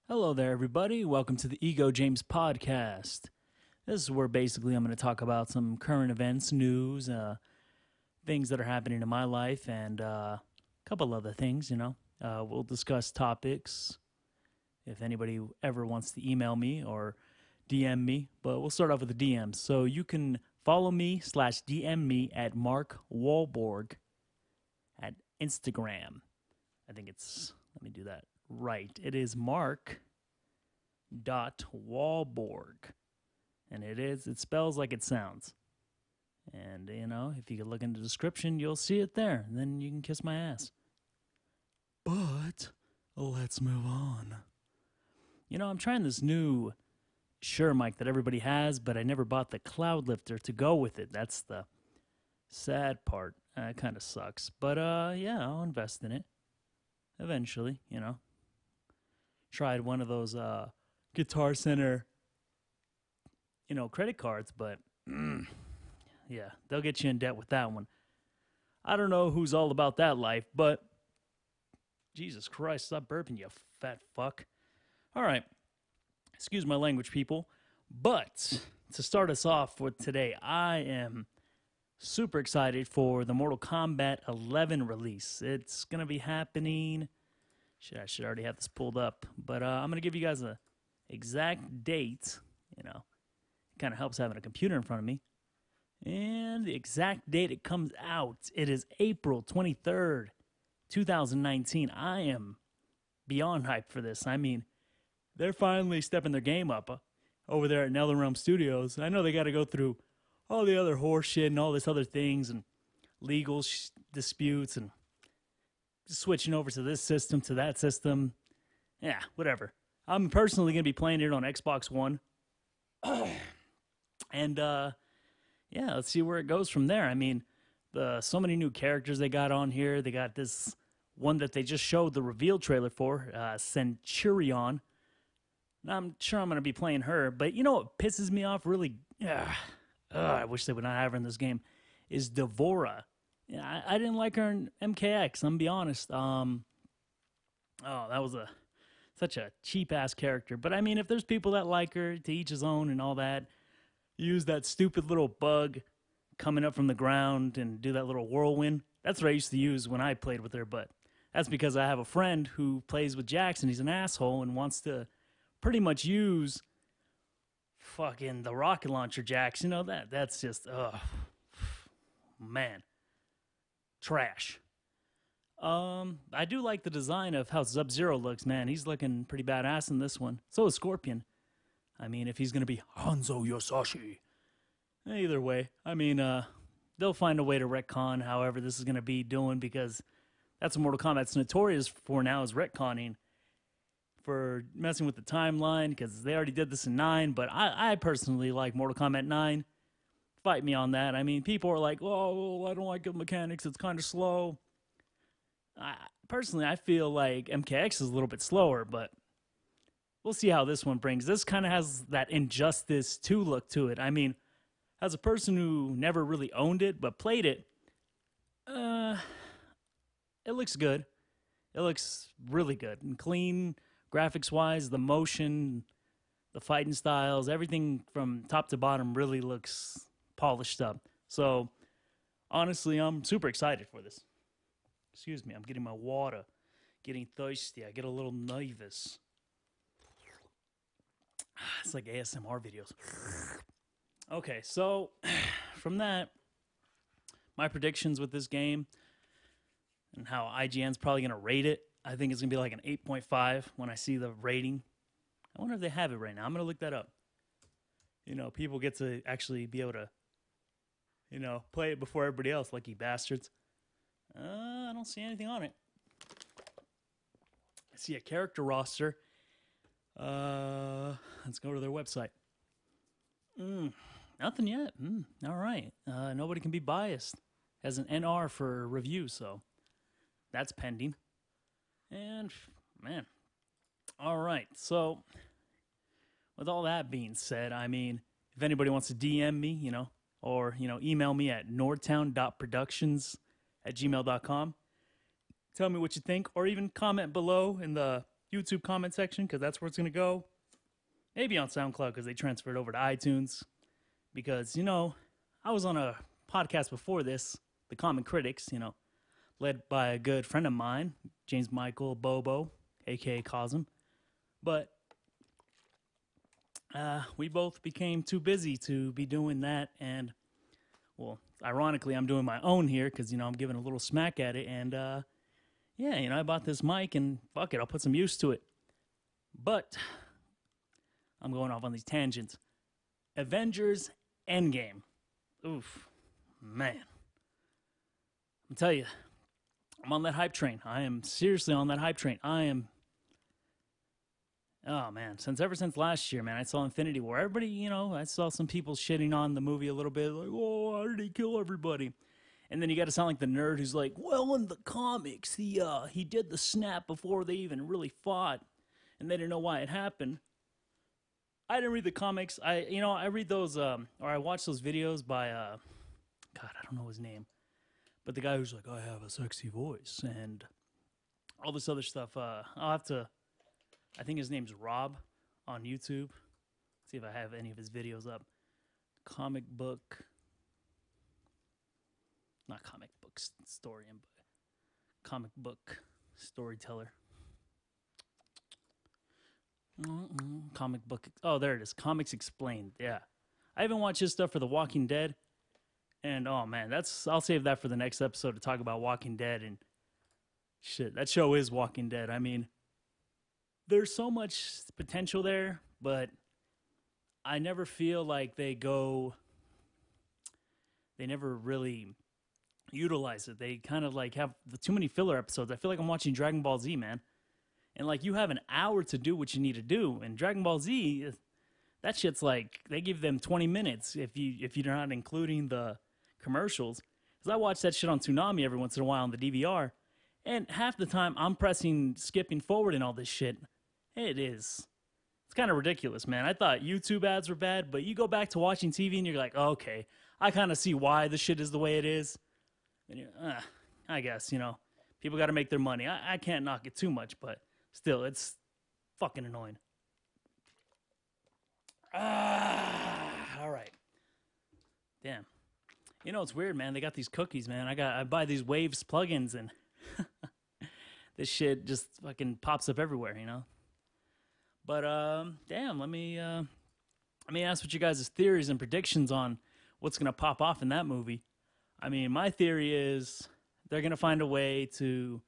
Hello there, everybody. Welcome to the Ego James podcast. This is where basically I'm going to talk about some current events, news, things that are happening in my life, and a couple other things, We'll discuss topics if anybody ever wants to email me or DM me, but we'll start off with the DMs. So you can follow me / DM me at Mark Wahlborg at Instagram. I think let me do that right. It is Mark dot Wahlborg, and it spells like it sounds. And if you could look in the description, you'll see it there, and then you can kiss my ass. But let's move on. I'm trying this new Shure mic that everybody has, but I never bought the cloud lifter to go with it. That's the sad part. It kind of sucks, but yeah, I'll invest in it eventually. Tried one of those Guitar Center, credit cards, but yeah, they'll get you in debt with that one. I don't know who's all about that life, but Jesus Christ, stop burping, you fat fuck. All right, excuse my language, people, but to start us off with today, I am super excited for the Mortal Kombat 11 release. It's going to be happening. I should already have this pulled up, but I'm going to give you guys a exact date. It kind of helps having a computer in front of me. And the exact date it comes out, it is April 23rd, 2019. I am beyond hyped for this. I mean, they're finally stepping their game up over there at NetherRealm Studios. I know they got to go through all the other horse shit and all this other things and legal disputes and switching over to this system, to that system. Yeah, whatever. I'm personally going to be playing it on Xbox One. And, yeah, let's see where it goes from there. I mean, so many new characters they got on here. They got this one that they just showed the reveal trailer for, Centurion. I'm sure I'm going to be playing her. But you know what pisses me off really? I wish they would not have her in this game. Is Devora. Yeah, I didn't like her in MKX. I'm gonna be honest. That was such a cheap ass character. But I mean, if there's people that like her, to each his own and all that. Use that stupid little bug coming up from the ground and do that little whirlwind. That's what I used to use when I played with her. But that's because I have a friend who plays with Jackson. He's an asshole and wants to pretty much use fucking the rocket launcher Jax. That's just man. Trash. I do like the design of how Sub-Zero looks, man. He's looking pretty badass in this one. So is Scorpion. I mean, if he's going to be Hanzo Yosashi. Either way, I mean, they'll find a way to retcon however this is going to be doing, because that's what Mortal Kombat's notorious for now, is retconning, for messing with the timeline, because they already did this in 9, but I personally like Mortal Kombat 9. Fight me on that. I mean, people are like, oh, I don't like the mechanics, it's kind of slow. Personally, I feel like MKX is a little bit slower, but we'll see how this one brings. This kind of has that Injustice 2 look to it. I mean, as a person who never really owned it but played it, it looks good. It looks really good and clean, graphics-wise. The motion, the fighting styles, everything from top to bottom really looks polished up. So, honestly, I'm super excited for this. Excuse me, I'm getting my water. Getting thirsty. I get a little nervous. It's like ASMR videos. Okay, so from that, my predictions with this game and how IGN's probably going to rate it, I think it's going to be like an 8.5 when I see the rating. I wonder if they have it right now. I'm going to look that up. People get to actually be able to, play it before everybody else, lucky bastards. I don't see anything on it. I see a character roster. Let's go to their website. Nothing yet. All right. Nobody can be biased. Has an NR for review, so that's pending. And, man. All right. So, with all that being said, I mean, if anybody wants to DM me, or, email me at nordtown.productions@gmail.com. Tell me what you think, or even comment below in the YouTube comment section because that's where it's going to go. Maybe on SoundCloud because they transferred over to iTunes. Because, I was on a podcast before this, The Common Critics, led by a good friend of mine, James Michael Bobo, a.k.a. Cosm. But we both became too busy to be doing that. And, well, ironically, I'm doing my own here because, I'm giving a little smack at it. And, I bought this mic and fuck it, I'll put some use to it. But I'm going off on these tangents. Avengers Endgame. Oof. Man. I'll tell you, I'm on that hype train. I am seriously on that hype train. Oh, man. Ever since last year, man, I saw Infinity War. Everybody, I saw some people shitting on the movie a little bit. Like, oh, how did he kill everybody? And then you got to sound like the nerd who's like, well, in the comics, he did the snap before they even really fought. And they didn't know why it happened. I didn't read the comics. I read those, or I watch those videos by, God, I don't know his name. But the guy who's like, I have a sexy voice. And all this other stuff. I'll have to, I think his name's Rob on YouTube. See if I have any of his videos up. Not comic book historian, but comic book storyteller. Comic book. Oh, there it is. Comics Explained. Yeah. I haven't watched his stuff for The Walking Dead. And, oh, man, I'll save that for the next episode to talk about Walking Dead. And shit, that show is Walking Dead. I mean, there's so much potential there, but I never feel like they never really utilize it. They kind of like have too many filler episodes. I feel like I'm watching Dragon Ball Z, man. And like you have an hour to do what you need to do. And Dragon Ball Z, that shit's like they give them 20 minutes if you're not including the commercials. Because I watch that shit on Toonami every once in a while on the DVR, and half the time I'm skipping forward and all this shit. It's kind of ridiculous, man. I thought YouTube ads were bad, but you go back to watching TV and you're like, oh, okay, I kind of see why the shit is the way it is. And I guess, people got to make their money. I can't knock it too much, but still, it's fucking annoying. All right. Damn. It's weird, man. They got these cookies, man. I buy these Waves plugins, and this shit just fucking pops up everywhere, But damn, let me ask what you guys' theories and predictions on what's gonna pop off in that movie. I mean, my theory is they're gonna find a way to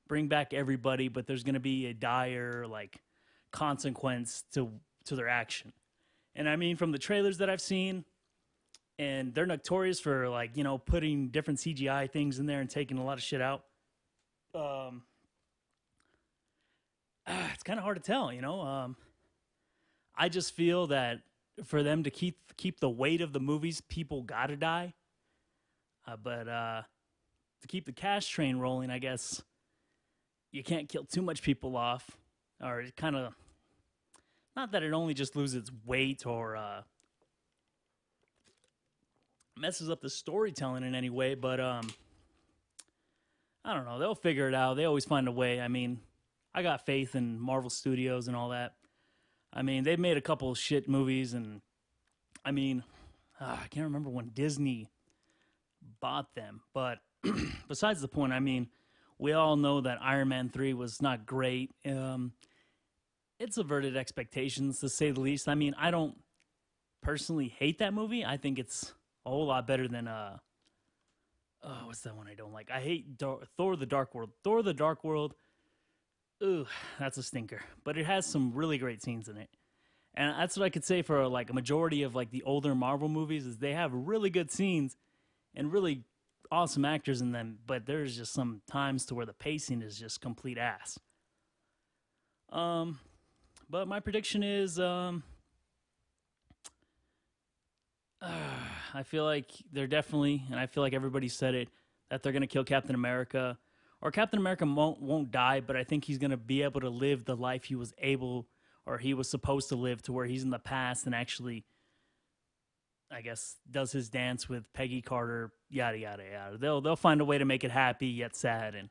bring back everybody, but there's gonna be a dire consequence to their action. And I mean, from the trailers that I've seen, and they're notorious for putting different CGI things in there and taking a lot of shit out. It's kind of hard to tell, I just feel that for them to keep the weight of the movies, people gotta die. But to keep the cash train rolling, I guess you can't kill too much people off, or it kind of, not that it only just loses its weight or messes up the storytelling in any way, but I don't know. They'll figure it out. They always find a way. I mean, I got faith in Marvel Studios and all that. I mean, they've made a couple of shit movies, and I mean, I can't remember when Disney bought them, but besides the point, I mean, we all know that Iron Man 3 was not great. It subverted expectations, to say the least. I mean, I don't personally hate that movie. I think it's a whole lot better than, what's that one I don't like? I hate Thor the Dark World. Thor the Dark World, ooh, that's a stinker. But it has some really great scenes in it. And that's what I could say for a majority of the older Marvel movies is they have really good scenes and really awesome actors in them, but there's just some times to where the pacing is just complete ass. But my prediction is I feel like they're definitely, and I feel like everybody said it, that they're going to kill Captain America. Or Captain America won't die, but I think he's going to be able to live the life he was able, or he was supposed to live, to where he's in the past and actually, I guess, does his dance with Peggy Carter, yada, yada, yada. They'll find a way to make it happy yet sad, and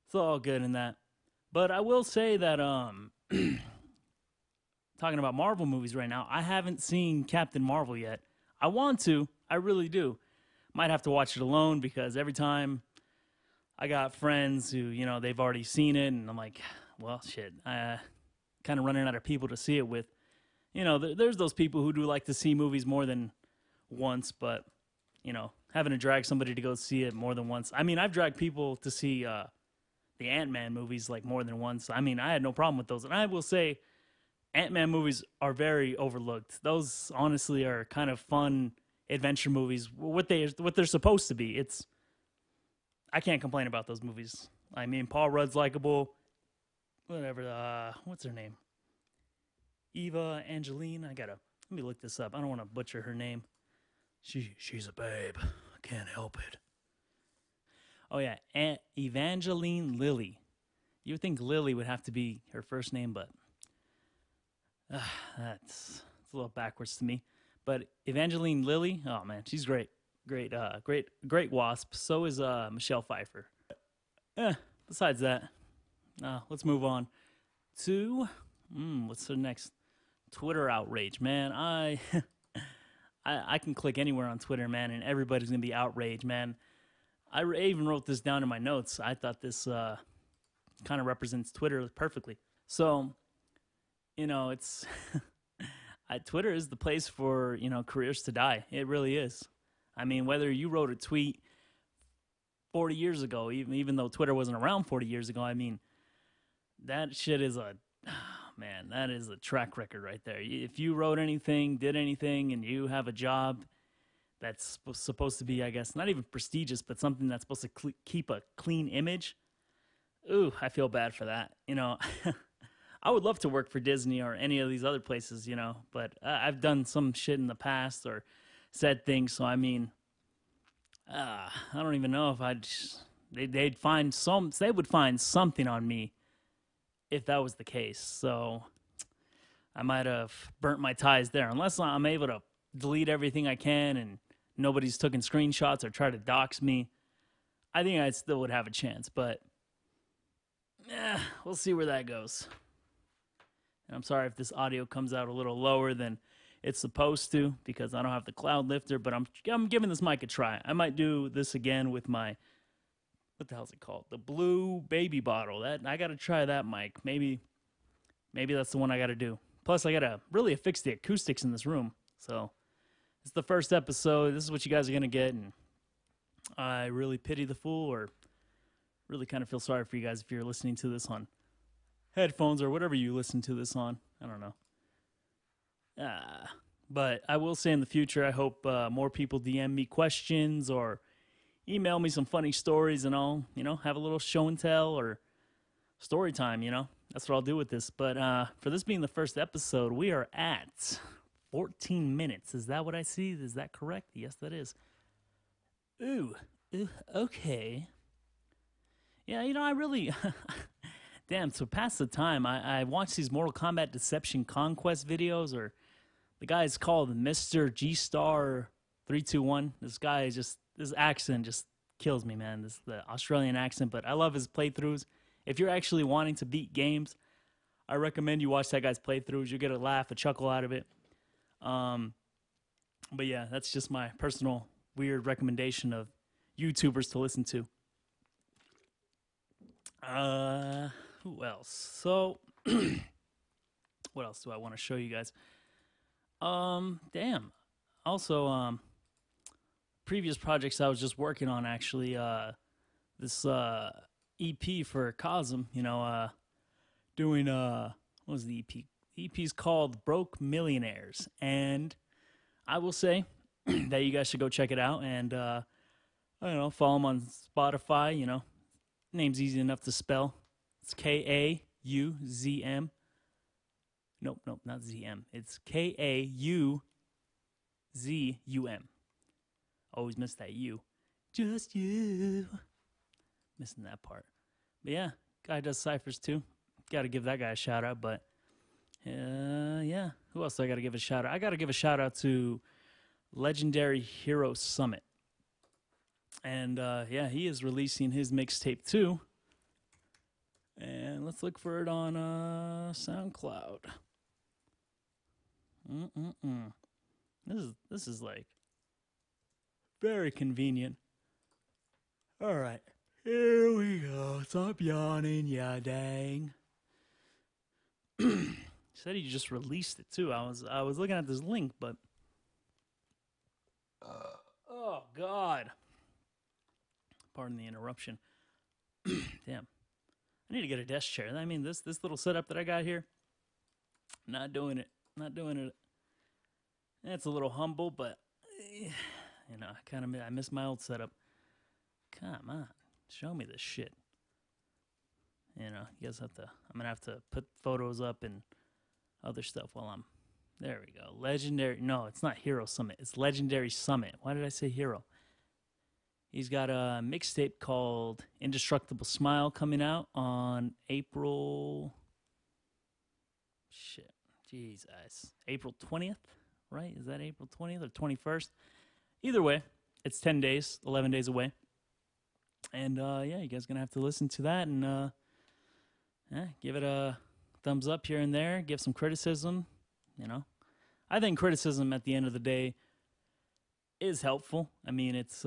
it's all good in that. But I will say that talking about Marvel movies right now, I haven't seen Captain Marvel yet. I want to, I really do. Might have to watch it alone because every time I got friends who, they've already seen it, and I'm like, well, shit, kind of running out of people to see it with. There's those people who do like to see movies more than once, but, having to drag somebody to go see it more than once. I mean, I've dragged people to see the Ant-Man movies like more than once. I mean, I had no problem with those. And I will say, Ant-Man movies are very overlooked. Those honestly are kind of fun adventure movies. What they're supposed to be. I can't complain about those movies. I mean, Paul Rudd's likable. Whatever. What's her name? Eva Angeline. Let me look this up. I don't want to butcher her name. She's a babe. I can't help it. Oh yeah, Evangeline Lilly. You would think Lily would have to be her first name, but it's a little backwards to me. But Evangeline Lilly, oh man, she's great. Great wasp. So is Michelle Pfeiffer. Besides that, let's move on to what's the next? Twitter outrage, man. I can click anywhere on Twitter, man, and everybody's gonna be outraged, man. I even wrote this down in my notes. I thought this kind of represents Twitter perfectly. So, it's Twitter is the place for careers to die. It really is. I mean, whether you wrote a tweet 40 years ago, even though Twitter wasn't around 40 years ago, I mean, that shit is that is a track record right there. If you wrote anything, did anything, and you have a job that's supposed to be, I guess, not even prestigious, but something that's supposed to keep a clean image, ooh, I feel bad for that. I would love to work for Disney or any of these other places, but I've done some shit in the past or said things, so I mean, I don't even know if they would find something on me if that was the case. So I might have burnt my ties there, unless I'm able to delete everything I can and nobody's taking screenshots or try to dox me. I think I still would have a chance, but we'll see where that goes. And I'm sorry if this audio comes out a little lower than it's supposed to because I don't have the cloud lifter, but I'm giving this mic a try. I might do this again with my, what the hell's it called? The blue baby bottle. That I got to try that mic. Maybe that's the one I got to do. Plus, I got to really fix the acoustics in this room. So it's the first episode. This is what you guys are going to get. And I really pity the fool, or really kind of feel sorry for you guys if you're listening to this on headphones or whatever you listen to this on. I don't know. But I will say in the future, I hope more people DM me questions or email me some funny stories and I'll, have a little show and tell or story time, That's what I'll do with this. But for this being the first episode, we are at 14 minutes. Is that what I see? Is that correct? Yes, that is. Ooh, okay. Yeah, I really... Damn, to pass the time, I watch these Mortal Kombat Deception Conquest videos, or the guy is called Mr. G-Star 321. This guy is this accent just kills me, man. The Australian accent, but I love his playthroughs. If you're actually wanting to beat games, I recommend you watch that guy's playthroughs. You'll get a laugh, a chuckle out of it. But yeah, that's just my personal weird recommendation of YouTubers to listen to. Who else? So, what else do I want to show you guys? Damn. Also, previous projects I was just working on, actually, this, EP for Cosm, doing, what was the EP? The EP's called Broke Millionaires, and I will say that you guys should go check it out, and, I don't know, follow them on Spotify, name's easy enough to spell. It's Kauzm. Nope, not ZM. It's Kauzum. Always miss that U. Just you. Missing that part. But yeah, guy does ciphers too. Got to give that guy a shout out. But yeah, who else do I got to give a shout out? I got to give a shout out to Legendary Hero Summit. And yeah, he is releasing his mixtape too. And let's look for it on SoundCloud. This is like very convenient. All right, here we go. Stop yawning, ya dang. Said he just released it too. I was looking at this link, but oh god, pardon the interruption. Damn, I need to get a desk chair. I mean, this little setup that I got here, not doing it. It's a little humble, but you know, I miss my old setup. Come on, show me this shit. You know, you guys I'm gonna have to put photos up and other stuff while I'm, there we go. Legendary, no, it's not Hero Summit. It's Legendary Summit. Why did I say Hero? He's got a mixtape called Indestructible Smile coming out on April, April 20th, right? Is that April 20th or 21st? Either way, it's 10 days, 11 days away. And yeah, you guys are going to have to listen to that and give it a thumbs up here and there, give some criticism, you know. I think criticism at the end of the day is helpful. I mean, it's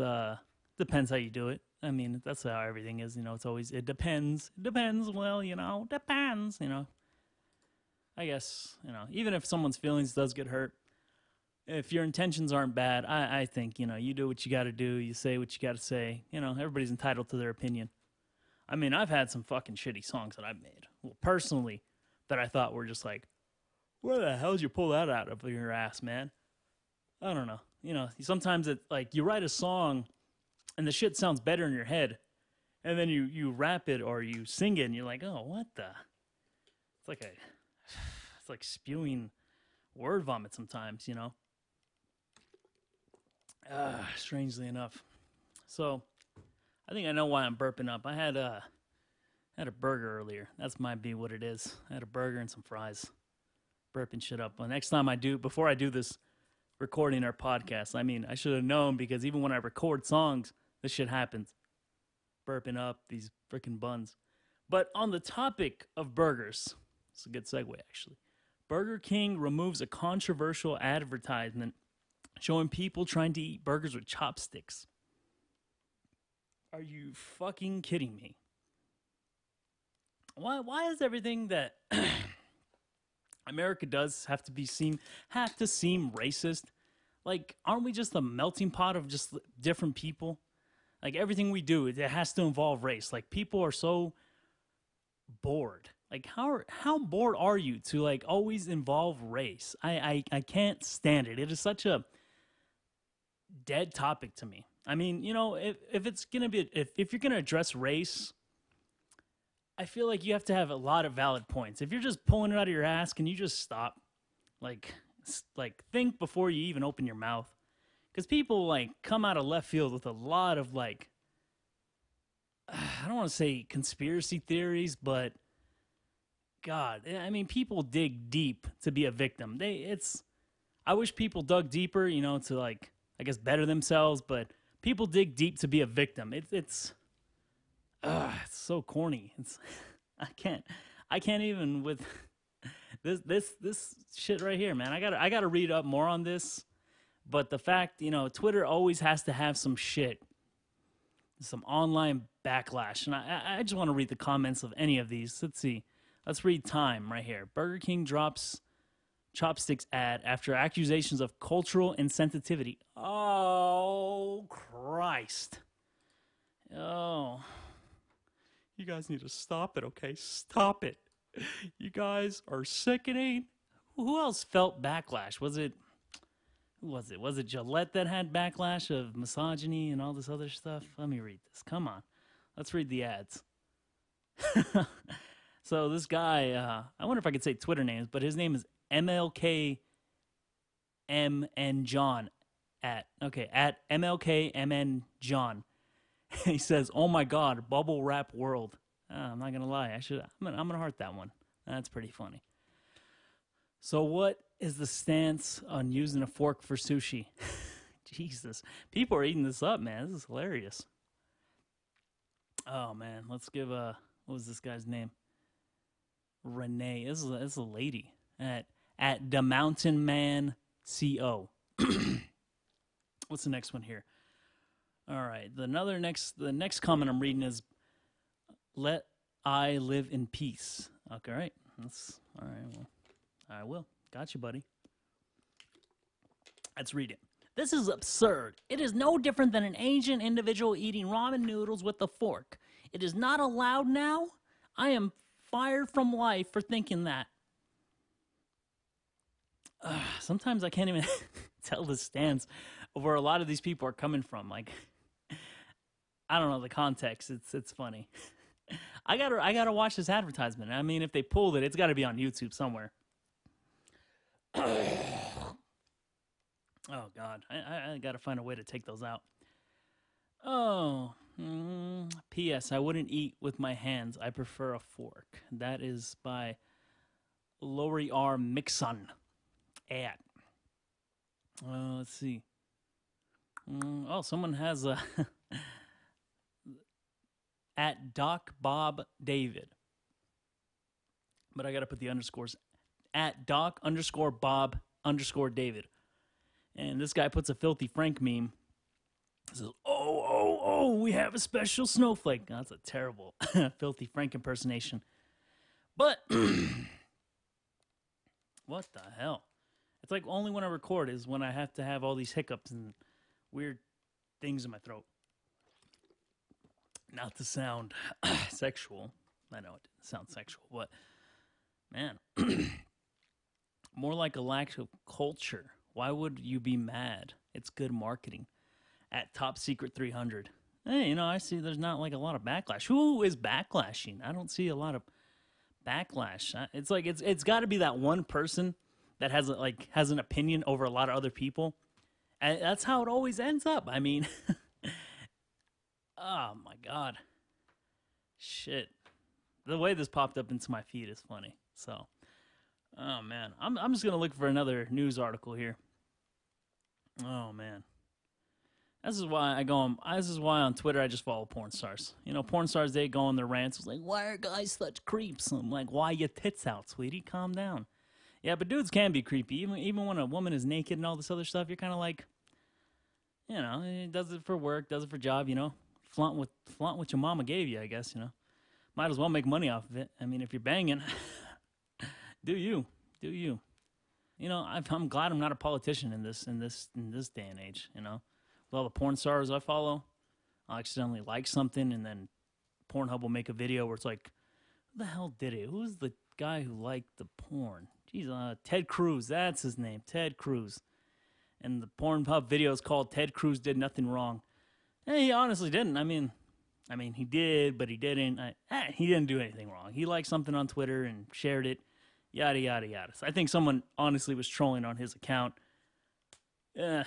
depends how you do it. I mean, that's how everything is, you know. It's always, it depends. Well, you know, depends, you know. I guess, you know, even if someone's feelings does get hurt, if your intentions aren't bad, I think, you know, you do what you got to do. You say what you got to say. You know, everybody's entitled to their opinion. I mean, I've had some fucking shitty songs that I've made. Well, personally, that I thought were just like, where the hell did you pull that out of your ass, man? I don't know. You know, sometimes it, like, you write a song and the shit sounds better in your head, and then you rap it or you sing it and you're like, oh, what the? It's like spewing word vomit sometimes, you know? Strangely enough. So, I think I know why I'm burping up. I had a burger earlier. That's might be what it is. I had a burger and some fries. Burping shit up. Well, next time before I do this recording our podcast, I mean, I should have known, because even when I record songs, this shit happens. Burping up these freaking buns. But on the topic of burgers, it's a good segue actually. Burger King removes a controversial advertisement showing people trying to eat burgers with chopsticks. Are you fucking kidding me? Why is everything that America does have to seem racist? Like, aren't we just a melting pot of just different people? Like, everything we do, it has to involve race. Like, people are so bored. Like, how bored are you to, like, always involve race? I can't stand it. It is such a dead topic to me. I mean, you know, if it's gonna be, if you're gonna address race, I feel like you have to have a lot of valid points. If you're just pulling it out of your ass, can you just stop? Like think before you even open your mouth. Because people, like, come out of left field with a lot of, like, I don't want to say conspiracy theories, but God, I mean, people dig deep to be a victim. I wish people dug deeper, you know, to, like, I guess, better themselves, but people dig deep to be a victim. It's so corny. I can't even with this shit right here, man. I gotta read up more on this. But the fact, you know, Twitter always has to have some shit, some online backlash, and I just want to read the comments of any of these. Let's see. Let's read Time right here. Burger King drops chopsticks ad after accusations of cultural insensitivity. Oh, Christ. Oh. You guys need to stop it, okay? Stop it. You guys are sickening. Who else felt backlash? Who was it? Was it Gillette that had backlash of misogyny and all this other stuff? Let me read this. Come on. Let's read the ads. So this guy, I wonder if I could say Twitter names, but his name is MLKMN John at MLKMN John. He says, "Oh my God, bubble wrap world." I'm not gonna lie, I'm gonna heart that one. That's pretty funny. So what is the stance on using a fork for sushi? Jesus, people are eating this up, man. This is hilarious. Oh man, let's give what was this guy's name? Renee. This is a lady at the Mountain Man CO. What's the next one here? All right. The next comment I'm reading is, "Let I live in peace." Okay, all right. That's all right. Well, I will. Got you, buddy. Let's read it. "This is absurd. It is no different than an Asian individual eating ramen noodles with a fork. It is not allowed now. I am fired from life for thinking that." Sometimes I can't even tell the stance of where a lot of these people are coming from. Like, I don't know the context. It's funny. I gotta watch this advertisement. I mean, if they pulled it, it's got to be on YouTube somewhere. Oh God, I gotta find a way to take those out. Oh, P.S. I wouldn't eat with my hands. I prefer a fork. That is by Lori R. Mixon. At. Let's see. Someone has a at Doc Bob David, but I gotta put the underscores. At Doc_Bob_David, and this guy puts a Filthy Frank meme. He says, "Oh, we have a special snowflake." That's a terrible Filthy Frank impersonation. But what the hell? It's like only when I record is when I have to have all these hiccups and weird things in my throat. Not to sound sexual. I know it didn't sound sexual, but man, more like a lack of culture. Why would you be mad? It's good marketing. At Top Secret 300. Hey, I see there's not like a lot of backlash. Who is backlashing? I don't see a lot of backlash. It's like it's got to be that one person that has an opinion over a lot of other people. And that's how it always ends up. I mean, oh my God. Shit. The way this popped up into my feed is funny. So, oh man. I'm just going to look for another news article here. Oh man. This is why on Twitter I just follow porn stars. Porn stars, they go on their rants. It's like, why are guys such creeps? I'm like, why your tits out, sweetie? Calm down. Yeah, but dudes can be creepy. Even when a woman is naked and all this other stuff, you're kind of like, he does it for work, does it for job, flaunt what your mama gave you, I guess, Might as well make money off of it. I mean, if you're banging, do you. I'm glad I'm not a politician in this day and age, With all the porn stars I follow, I'll accidentally like something, and then Pornhub will make a video where it's like, who the hell did it? Who's the guy who liked the porn? Jeez, Ted Cruz, that's his name, Ted Cruz. And the Pornhub video is called "Ted Cruz Did Nothing Wrong." He honestly didn't. I mean, he did, but he didn't. He didn't do anything wrong. He liked something on Twitter and shared it, yada, yada, yada. So I think someone honestly was trolling on his account. I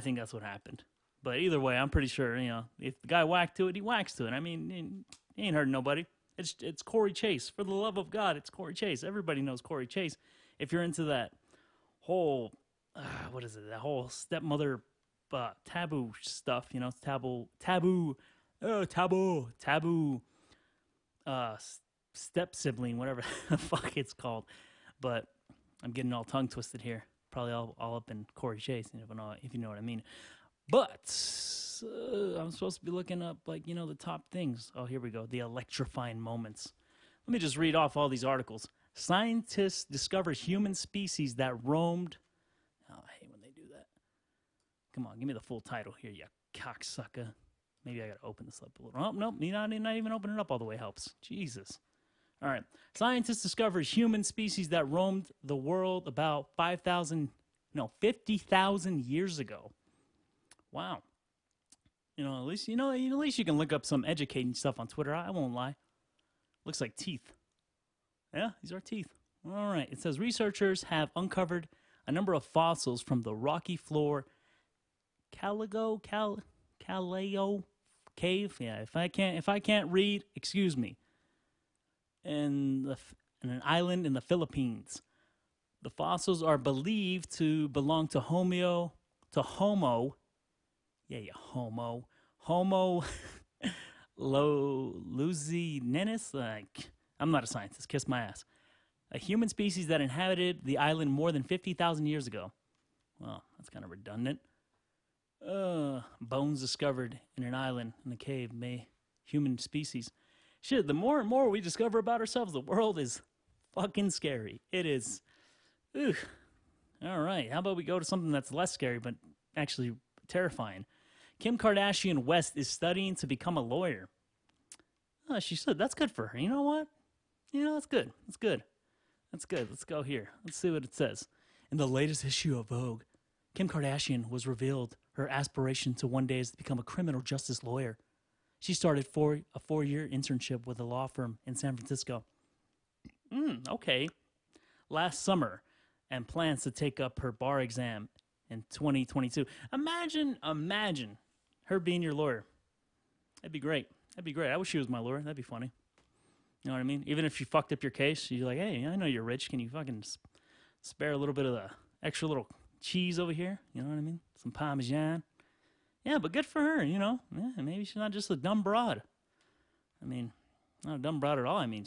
think that's what happened. But either way, I'm pretty sure, if the guy whacked to it, he whacks to it. I mean, he ain't hurting nobody. It's Corey Chase. For the love of God, it's Corey Chase. Everybody knows Corey Chase. If you're into that whole, what is it? That whole stepmother taboo stuff, taboo, step sibling, whatever the fuck it's called. But I'm getting all tongue twisted here. Probably all up in Corey Chase, if you know what I mean. But I'm supposed to be looking up, the top things. Oh, here we go. The electrifying moments. Let me just read off all these articles. Scientists discover human species that roamed. Oh, I hate when they do that. Come on, give me the full title here, you cocksucker. Maybe I got to open this up a little. Oh, nope, not even open it up all the way helps. Jesus. All right. Scientists discovered human species that roamed the world about 50,000 years ago. Wow. At least you can look up some educating stuff on Twitter. I won't lie. Looks like teeth. Yeah, these are teeth. All right. It says researchers have uncovered a number of fossils from the rocky floor Calao cave. Yeah, if I can't read, excuse me. In an island in the Philippines. The fossils are believed to belong to Homo. Yeah, you homo. Homo Luzinensis. I'm not a scientist. Kiss my ass. a human species that inhabited the island more than 50,000 years ago. Well, that's kind of redundant. Bones discovered in an island in a cave. Human species. Shit, the more and more we discover about ourselves, the world is fucking scary. It is. Ugh. All right, how about we go to something that's less scary, but actually terrifying. Kim Kardashian West is studying to become a lawyer. Oh, she said that's good for her. You know what? That's good. That's good. That's good. Let's go here. Let's see what it says. In the latest issue of Vogue, Kim Kardashian was revealed her aspiration to one day is to become a criminal justice lawyer. She started a 4-year internship with a law firm in San Francisco. Okay. Last summer, and plans to take up her bar exam in 2022. Imagine her being your lawyer. That'd be great. I wish she was my lawyer. That'd be funny. You know what I mean? Even if she fucked up your case, you're like, hey, I know you're rich. Can you fucking spare a little bit of the extra little cheese over here? You know what I mean? Some Parmesan. Yeah, but good for her, Yeah, maybe she's not just a dumb broad. I mean, not a dumb broad at all. I mean,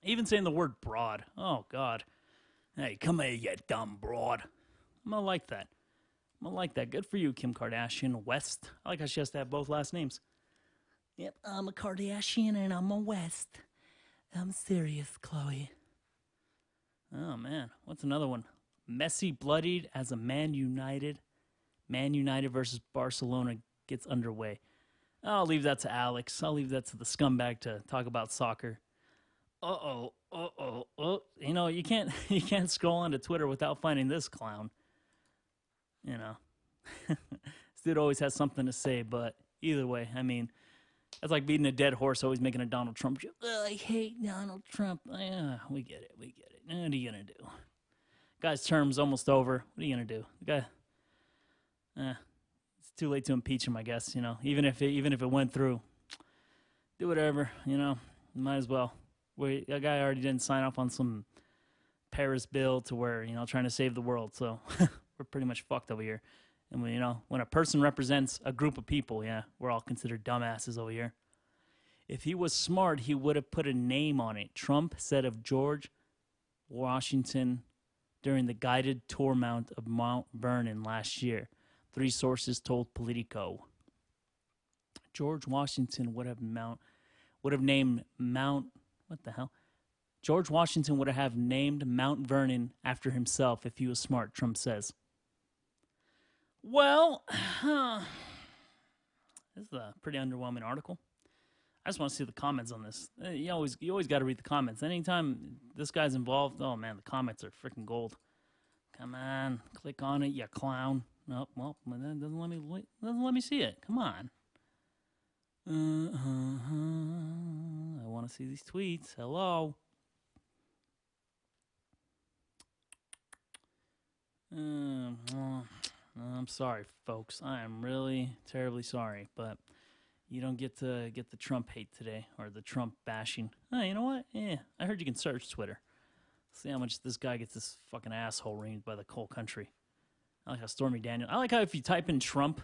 even saying the word broad. Oh, God. Hey, come here, you dumb broad. I'm going to like that. Good for you, Kim Kardashian West. I like how she has to have both last names. Yep, I'm a Kardashian and I'm a West. I'm serious, Chloe. Oh, man. What's another one? Messi bloodied as a Man United. Man United versus Barcelona gets underway. I'll leave that to Alex. I'll leave that to the scumbag to talk about soccer. You can't scroll onto Twitter without finding this clown. This dude always has something to say, but either way, I mean, that's like beating a dead horse, always making a Donald Trump joke. I hate Donald Trump. We get it. What are you gonna do? Guy's term's almost over. What are you gonna do? The guy, it's too late to impeach him, I guess. Even if it went through, do whatever. Might as well. A guy already didn't sign off on some Paris bill to where trying to save the world. So we're pretty much fucked over here. And when a person represents a group of people, we're all considered dumbasses over here. If he was smart, he would have put a name on it. Trump said of George Washington during the guided tour of Mount Vernon last year. 3 sources told Politico. George Washington would have named Mount. What the hell? George Washington would have named Mount Vernon after himself if he was smart, Trump says. Well, this is a pretty underwhelming article. I just want to see the comments on this. You always got to read the comments. Anytime this guy's involved, oh man, the comments are freaking gold. Come on, click on it, you clown. Nope, well, that doesn't let me see it. Come on. I want to see these tweets. Hello. I'm sorry, folks. I am really terribly sorry, but you don't get to get the Trump hate today or the Trump bashing. Oh, you know what? Yeah, I heard you can search Twitter. See how much this guy gets this fucking asshole reamed by the whole country. I like how Stormy Daniels. I like how if you type in Trump,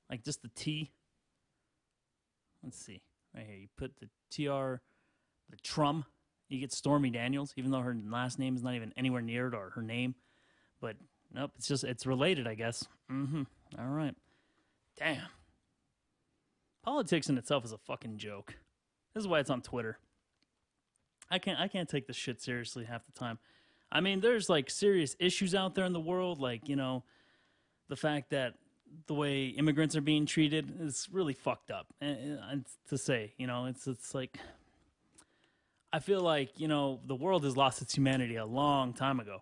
like just the T. Let's see. Right here. You put the TR, the Trump, you get Stormy Daniels, even though her last name is not even anywhere near it or her name. But nope, it's related, I guess. All right. Damn. Politics in itself is a fucking joke. This is why it's on Twitter. I can't take this shit seriously half the time. I mean, there's like serious issues out there in the world, like, the fact that the way immigrants are being treated is really fucked up. And to say, it's like, I feel like, the world has lost its humanity a long time ago.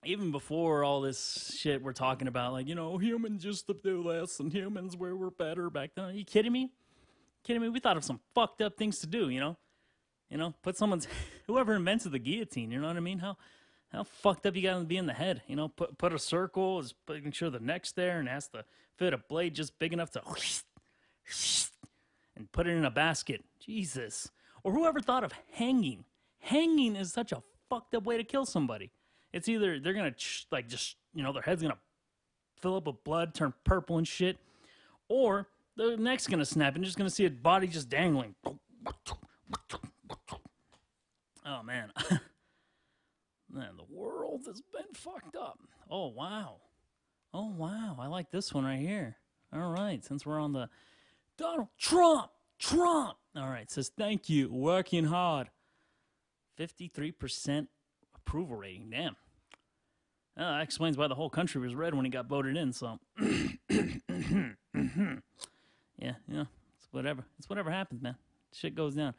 Even before all this shit we're talking about, like, humans used to do this and humans were better back then. Are you kidding me? We thought of some fucked up things to do, put whoever invented the guillotine, you know what I mean? How fucked up you gotta be in the head, put a circle, is making sure the neck's there and has to fit a blade just big enough to and put it in a basket. Jesus. Or whoever thought of hanging. Hanging is such a fucked up way to kill somebody. It's either they're gonna their head's gonna fill up with blood, turn purple and shit, or the neck's gonna snap and you're just gonna see a body just dangling. Oh, man. Man, the world has been fucked up. Oh, wow. Oh, wow. I like this one right here. All right. Since we're on the Donald Trump. All right. Says, thank you. Working hard. 53% approval rating. Damn. That explains why the whole country was red when he got voted in. So, yeah, it's whatever. It's whatever happens, man. Shit goes down.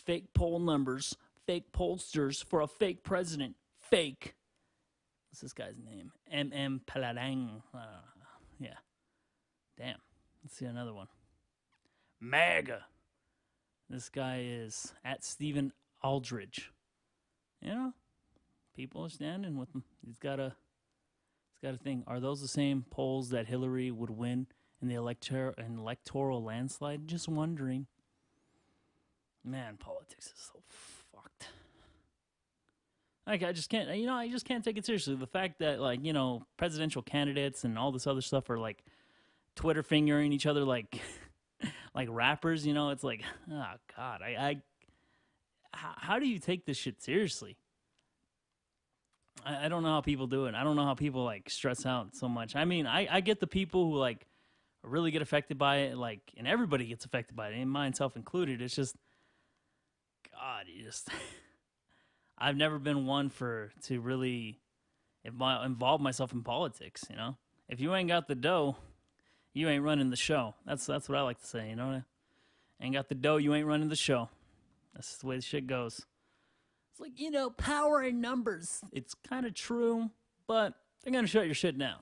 Fake poll numbers, fake pollsters for a fake president. Fake. What's this guy's name? M. Paladang. Yeah. Damn. Let's see another one. MAGA. This guy is at Stephen Aldridge. You know, people are standing with him. He's got a thing. Are those the same polls that Hillary would win in the electoral landslide? Just wondering. Man, politics is so fucked. Like, I just can't take it seriously. The fact that, like, presidential candidates and all this other stuff are, like, Twitter fingering each other like like rappers, it's like, oh, God. How do you take this shit seriously? I don't know how people do it. I don't know how people, like, stress out so much. I mean, I get the people who, like, really get affected by it, like, and everybody gets affected by it, and myself included. It's just, God, I've never been one to really involve myself in politics, If you ain't got the dough, you ain't running the show. That's what I like to say, Ain't got the dough, you ain't running the show. That's the way the shit goes. It's like, power in numbers. It's kind of true, but they're going to shut your shit down.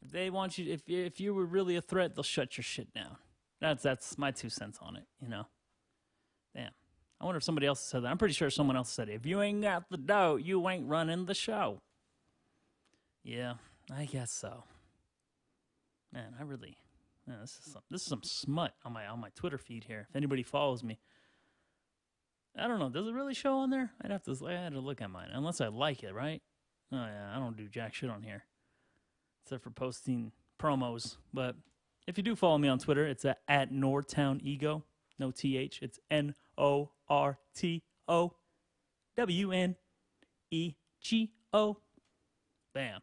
If they want you, if you were really a threat, they'll shut your shit down. That's my 2 cents on it, Damn. I wonder if somebody else said that. I'm pretty sure someone else said it. If you ain't got the dough, you ain't running the show. Yeah, I guess so. Man, this is some smut on my Twitter feed here. If anybody follows me, I don't know. Does it really show on there? I had to look at mine, unless I like it, right? Oh yeah, I don't do jack shit on here, except for posting promos. But if you do follow me on Twitter, it's at NorTownEgo. No TH. It's NorTowNEGO. Bam.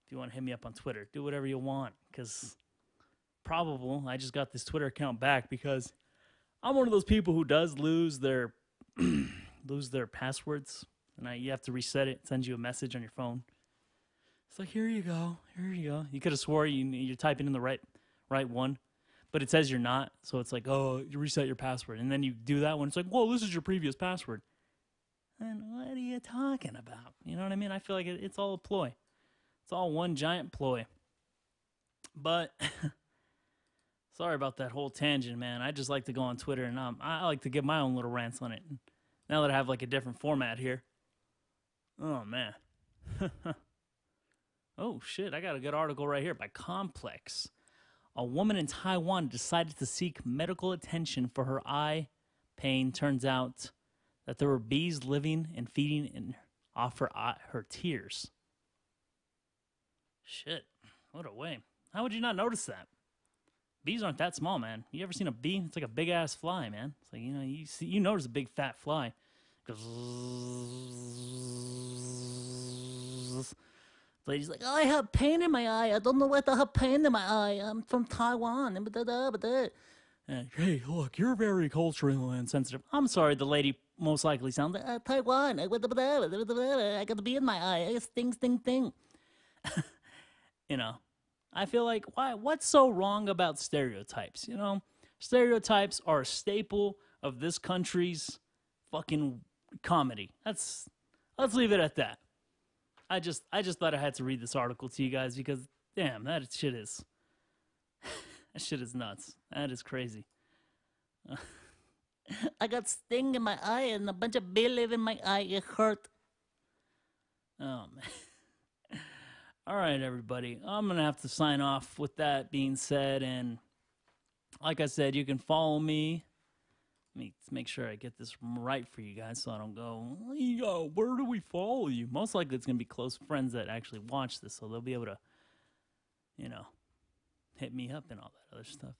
If you want to hit me up on Twitter, do whatever you want. Because I just got this Twitter account back because I'm one of those people who does lose their passwords. And you have to reset it. It sends you a message on your phone. It's like, here you go. You could have swore you're typing in the right one. But it says you're not, so it's like, oh, you reset your password. And then you do that one. It's like, whoa, this is your previous password. And what are you talking about? You know what I mean? I feel like it's all a ploy. It's all one giant ploy. But sorry about that whole tangent, man. I just like to go on Twitter, and I like to give my own little rants on it. Now that I have, like, a different format here. Oh, man. Oh, shit. I got a good article right here by Complex. A woman in Taiwan decided to seek medical attention for her eye pain. Turns out that there were bees living and feeding off her tears. Shit, what a way. How would you not notice that? Bees aren't that small, man. You ever seen a bee? It's like a big-ass fly, man. It's like, you notice a big fat fly. It goes... The lady's like, oh, I have pain in my eye. I don't know what I have pain in my eye. I'm from Taiwan. Hey, look, you're very cultural and sensitive. I'm sorry, the lady most likely sounded Taiwan. I got the bee in my eye. Sting. I feel like, what's so wrong about stereotypes? Stereotypes are a staple of this country's fucking comedy. Let's leave it at that. I just thought I had to read this article to you guys because, damn, that shit is nuts. That is crazy. I got sting in my eye and a bunch of bee live in my eye. It hurt. Oh, man. All right, everybody. I'm going to have to sign off with that being said. And like I said, you can follow me. Let me make sure I get this right for you guys so I don't go, yo, where do we follow you? Most likely it's going to be close friends that actually watch this, so they'll be able to, hit me up and all that other stuff.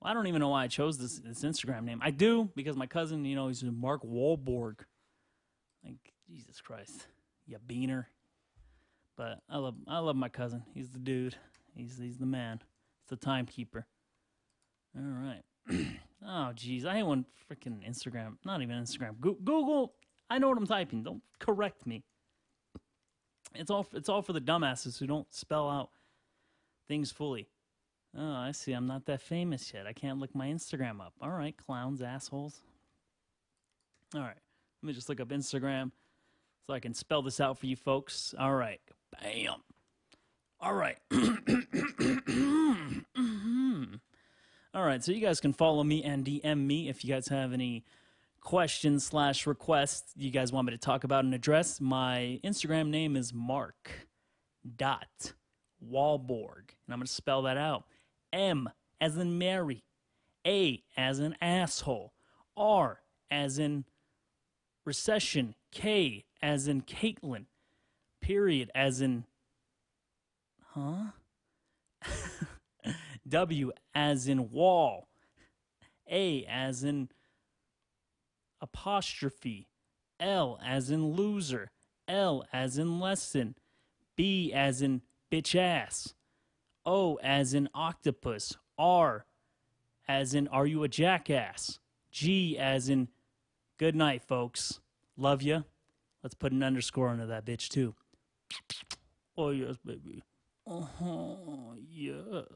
Well, I don't even know why I chose this Instagram name. I do, because my cousin, he's Mark Wahlberg. Like, Jesus Christ, you beaner. But I love my cousin. He's the dude. He's the man. He's the timekeeper. All right. Oh, geez. I hate when freaking Instagram, not even Instagram, Google, I know what I'm typing. Don't correct me. It's all for the dumbasses who don't spell out things fully. Oh, I see. I'm not that famous yet. I can't look my Instagram up. All right, clowns, assholes. All right. Let me just look up Instagram so I can spell this out for you folks. All right. Bam. All right. All right, so you guys can follow me and DM me if you guys have any questions / requests you guys want me to talk about and address. My Instagram name is Mark.Wahlborg, and I'm going to spell that out. M as in Mary, A as in asshole, R as in recession, K as in Caitlin, period as in, W as in wall, A as in apostrophe, L as in loser, L as in lesson, B as in bitch ass, O as in octopus, R as in are you a jackass, G as in good night, folks. Love ya. Let's put an underscore under that bitch too. Oh yes, baby. Oh yes.